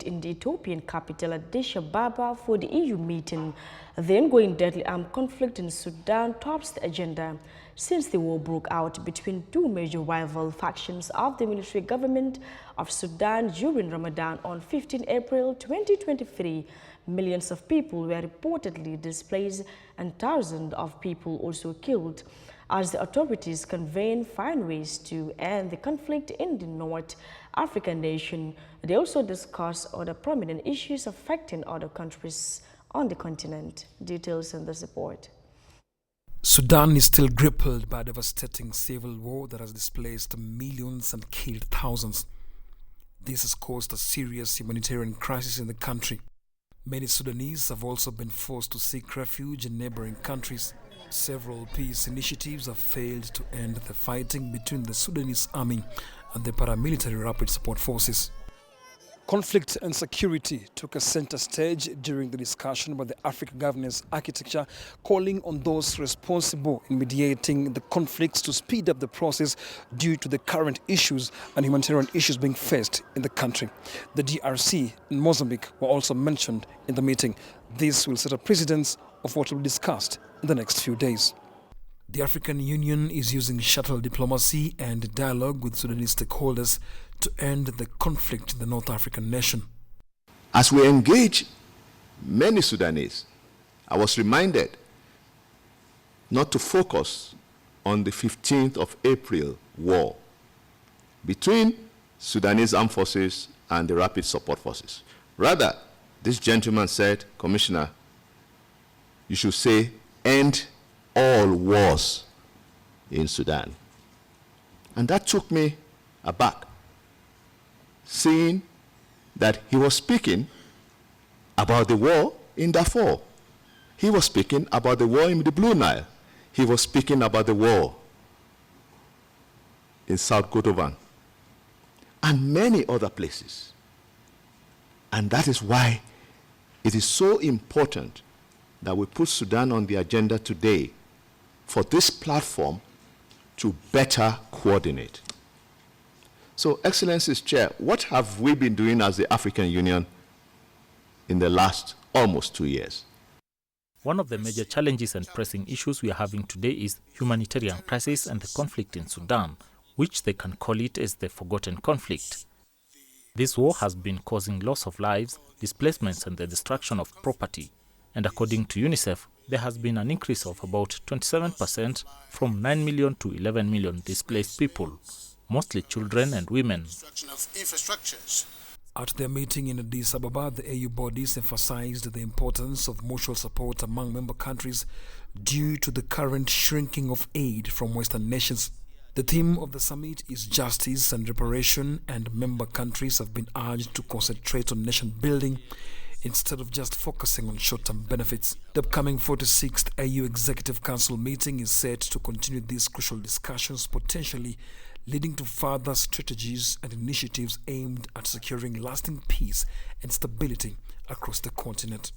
in the Ethiopian capital Addis Ababa for the EU meeting. The ongoing deadly armed conflict in Sudan tops the agenda since the war broke out between two major rival factions of the military government of Sudan during Ramadan on 15 April 2023. Millions of people were reportedly displaced and thousands of people also killed as the authorities convene find ways to end the conflict in the North African nation. They also discuss other prominent issues affecting other countries on the continent. Details in this report. Sudan is still grappled by a devastating civil war that has displaced millions and killed thousands. This has caused a serious humanitarian crisis in the country. Many Sudanese have also been forced to seek refuge in neighboring countries. Several peace initiatives have failed to end the fighting between the Sudanese army and the paramilitary rapid support forces. Conflict and security took a center stage during the discussion about the Africa governance architecture, calling on those responsible in mediating the conflicts to speed up the process due to the current issues and humanitarian issues being faced in the country. The DRC and Mozambique were also mentioned in the meeting. This will set a precedence of what will be discussed in the next few days. The African Union is using shuttle diplomacy and dialogue with Sudanese stakeholders to end the conflict in the North African nation. As we engage many Sudanese, I was reminded not to focus on the 15th of April war between Sudanese armed forces and the rapid support forces. Rather, this gentleman said, Commissioner, you should say, end all wars in Sudan. And that took me aback, seeing that he was speaking about the war in Darfur. He was speaking about the war in the Blue Nile. He was speaking about the war in South Kordofan and many other places. And that is why it is so important that we put Sudan on the agenda today for this platform to better coordinate. So, Excellencies Chair, what have we been doing as the African Union in the last almost 2 years? One of the major challenges and pressing issues we are having today is humanitarian crisis and the conflict in Sudan, which they can call it as the forgotten conflict. This war has been causing loss of lives, displacements and the destruction of property. And according to UNICEF, there has been an increase of about 27% from 9 million to 11 million displaced people, mostly children and women. At their meeting in Addis Ababa, the AU bodies emphasized the importance of mutual support among member countries due to the current shrinking of aid from Western nations. The theme of the summit is justice and reparation, and member countries have been urged to concentrate on nation building instead of just focusing on short-term benefits. The upcoming 46th AU Executive Council meeting is set to continue these crucial discussions, potentially leading to further strategies and initiatives aimed at securing lasting peace and stability across the continent.